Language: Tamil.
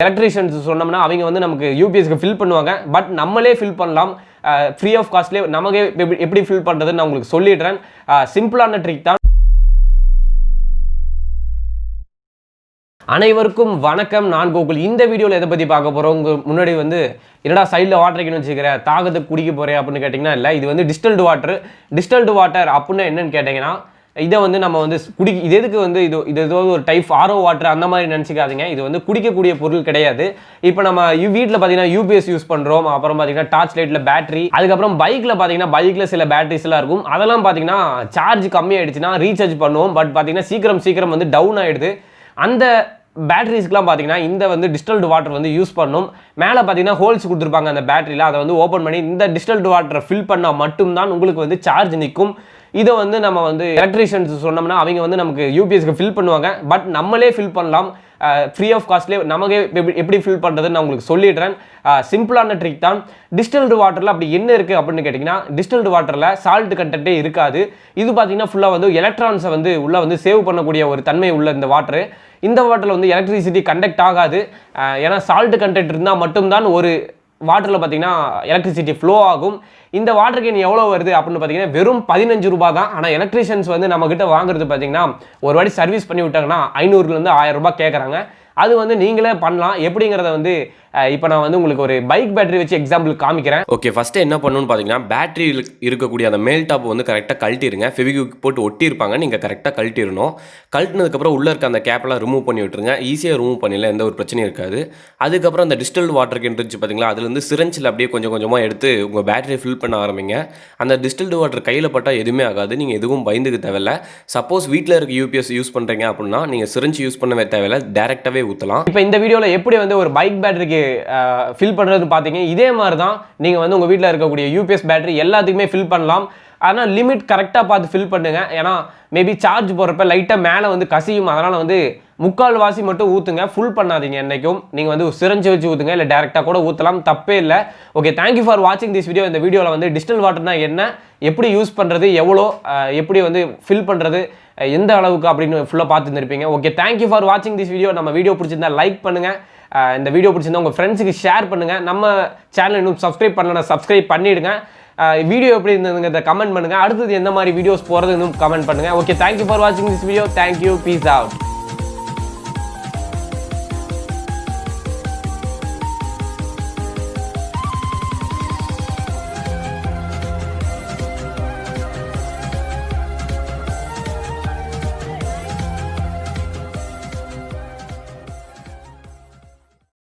எலக்ட்ரீஷியன்ஸ் சொன்னோம்னா அவங்க வந்து நமக்கு யூபிஎஸ்க்கு ஃபில் பண்ணுவாங்க. பட் நம்மளே ஃபில் பண்ணலாம் ஃப்ரீ ஆஃப் காஸ்ட்லேயே. நமக்கு எப்படி ஃபில் பண்ணுறதுன்னு நான் உங்களுக்கு சொல்லிடுறேன். சிம்பிளான ட்ரிக் தான். அனைவருக்கும் வணக்கம். நான் கோகுல். இந்த வீடியோவில் எதை பற்றி பார்க்க போகிறோம்? உங்கள் முன்னாடி வந்து என்னடா சைடில் வாட்டர் வைக்கணும்னு வச்சுக்கிறேன், தாகத்துக்கு குடிக்க போகிறேன் அப்படின்னு கேட்டிங்கன்னா இல்லை. இது வந்து டிஸ்டில்டு வாட்டர். டிஸ்டில்டு வாட்டர் அப்படின்னா என்னன்னு கேட்டிங்கன்னா, இதை வந்து நம்ம வந்து இது எதுக்கு வந்து இது ஏதோ ஒரு டைப் ஆரோ வாட்டர் அந்த மாதிரி நினச்சிக்காதீங்க. இது வந்து குடிக்கக்கூடிய பொருள் கிடையாது. இப்போ நம்ம வீட்டில் பார்த்தீங்கன்னா யூபிஎஸ் யூஸ் பண்ணுறோம். அப்புறம் பார்த்தீங்கன்னா டார்ச் லைட்டில் பேட்டரி, அதுக்கப்புறம் பைக்கில் பார்த்தீங்கன்னா பைக்கில் சில பேட்டரிஸ்லாம் இருக்கும். அதெல்லாம் பார்த்தீங்கன்னா சார்ஜ் கம்மியாயிடுச்சுன்னா ரீசார்ஜ் பண்ணுவோம். பட் பார்த்தீங்கன்னா சீக்கிரம் வந்து டவுன் ஆகிடுது. அந்த பேட்டரிஸ்க்குலாம் பார்த்தீங்கன்னா இந்த வந்து டிஸ்டில்டு வாட்டர் வந்து யூஸ் பண்ணும். மேலே பார்த்தீங்கன்னா ஹோல்ஸ் கொடுத்துருப்பாங்க அந்த பேட்டரியில். அதை வந்து ஓப்பன் பண்ணி இந்த டிஸ்டில்டு வாட்டரை ஃபில் பண்ணால் மட்டும்தான் உங்களுக்கு வந்து சார்ஜ் நிற்கும். இதை வந்து நம்ம வந்து எலக்ட்ரீஷியன்ஸ் சொன்னோம்னா அவங்க வந்து நமக்கு யூபிஎஸ்க்கு ஃபில் பண்ணுவாங்க. பட் நம்மளே ஃபில் பண்ணலாம் ஃப்ரீ ஆஃப் காஸ்ட்லேயே. நமக்கு எப்படி ஃபில் பண்ணுறதுன்னு நான் உங்களுக்கு சொல்லிடுறேன். சிம்பிளான ட்ரிக் தான். டிஸ்டில்டு வாட்டரில் அப்படி என்ன இருக்குது அப்படின்னு கேட்டிங்கன்னா, டிஸ்டில்டு வாட்டரில் சால்ட் கண்டென்ட்டே இருக்காது. இது பார்த்தீங்கன்னா ஃபுல்லாக வந்து எலக்ட்ரான்ஸை வந்து உள்ளே வந்து சேவ் பண்ணக்கூடிய ஒரு தன்மை உள்ள இந்த வாட்டரு. இந்த வாட்டரில் வந்து எலக்ட்ரிசிட்டி கண்டக்ட் ஆகாது. ஏன்னா சால்ட் கண்டென்ட் இருந்தால் மட்டும்தான் ஒரு வாட்டரில் பார்த்தீங்கன்னா எலக்ட்ரிசிட்டி ஃப்ளோ ஆகும். இந்த வாட்டர் கேன் எவ்வளோ வருது அப்படின்னு பார்த்தீங்கன்னா வெறும் 15 ரூபா தான். ஆனால் எலக்ட்ரிஷியன்ஸ் வந்து நம்மக்கிட்ட வாங்குறது பார்த்தீங்கன்னா ஒரு வாட்டி சர்வீஸ் பண்ணி விட்டாங்கன்னா 500லேருந்து 1000 ரூபாய் கேட்குறாங்க. அது வந்து நீங்களே பண்ணலாம். எப்படிங்கிறத வந்து இப்போ நான் வந்து உங்களுக்கு ஒரு பைக் பேட்டரி வச்சு எக்ஸாம்பிள் காமிக்கிறேன். ஓகே, ஃபஸ்ட்டு என்ன பண்ணணும்னு பார்த்தீங்கன்னா, பேட்டரி இருக்கக்கூடிய அந்த மேல் டாப் வந்து கரெக்டாக கழட்டிடுங்க. ஃபெவிக்விக் போட்டு ஒட்டியிருப்பாங்க, நீங்கள் கரெக்டாக கழட்டிடணும். கழட்டினதுக்கப்புறம் உள்ளே இருக்க அந்த கேப்லாம் ரிமூவ் பண்ணி விட்டுருங்க. ஈஸியாக ரிமூவ் பண்ணிடலாம், எந்த ஒரு பிரச்சனையும் இருக்காது. அதுக்கப்புறம் அந்த டிஸ்டில்டு வாட்டர் கேன் இருந்துச்சு பார்த்தீங்களா, அதுலேருந்து சிரஞ்சில் அப்படியே கொஞ்சம் கொஞ்சமாக எடுத்து உங்கள் பேட்டரியை ஃபில் பண்ண ஆரம்பிங்க. அந்த டிஸ்டில்டு வாட்டர் கையில் பட்டால் எதுவுமே ஆகாது. நீங்கள் எதுவும் பயந்துக்க தேவையில்லை. சப்போஸ் வீட்டில் இருக்க யூபிஎஸ் யூஸ் பண்ணுறீங்க அப்படின்னா நீங்கள் சிரஞ்சி யூஸ் பண்ணவே தேவையில்லை, டேரெக்டாகவே ஊற்றலாம். இப்போ இந்த வீடியோவில் எப்படி வந்து ஒரு பைக் பேட்டரிக்கு ஃபில் பண்ணுறதுன்னு பார்த்தீங்க. இதே மாதிரி தான் நீங்கள் வந்து உங்கள் வீட்டில் இருக்கக்கூடிய யூபிஎஸ் பேட்டரி எல்லாத்துக்குமே ஃபில் பண்ணலாம். ஆனால் லிமிட் கரெக்டாக பார்த்து ஃபில் பண்ணுங்கள். ஏன்னா மேபி சார்ஜ் போடுறப்ப லைட்டாக மேலே வந்து கசியும். அதனால் வந்து 3/4 வாசி மட்டும் ஊற்றுங்க, ஃபுல் பண்ணாதீங்க. என்றைக்கும் நீங்கள் வந்து சிரஞ்சு வச்சு ஊற்றுங்க, இல்லை டேரெக்டாக கூட ஊற்றலாம், தப்பே இல்லை. ஓகே, தேங்க்யூ ஃபார் வாட்சிங் திஸ் வீடியோ. இந்த வீடியோவில் வந்து டிஸ்டில் வாட்டர்னா என்ன, எப்படி யூஸ் பண்ணுறது, எவ்வளோ எப்படி வந்து ஃபில் பண்ணுறது, எந்த அளவுக்கு அப்படின்னு ஃபுல்லாக பார்த்துருந்துருப்பீங்க. ஓகே, தேங்க்யூ ஃபார் வாட்சிங் திஸ் வீடியோ. நம்ம வீடியோ பிடிச்சிருந்தா லைக் பண்ணுங்கள். இந்த வீடியோ பிடிச்சிருந்தா உங்கள் ஃப்ரெண்ட்ஸுக்கு ஷேர் பண்ணுங்கள். நம்ம சேனல் இன்னும் சப்ஸ்கிரைப் பண்ணலன்னா சப்ஸ்கிரைப் பண்ணிவிடுங்க. வீடியோ எப்படி இருந்ததுங்கிறத கமெண்ட் பண்ணுங்கள். அடுத்தது எந்த மாதிரி வீடியோஸ் போகிறது இன்னும் கமெண்ட் பண்ணுங்கள். ஓகே, தேங்க்யூ ஃபார் வாட்சிங் this video. Thank you, peace out.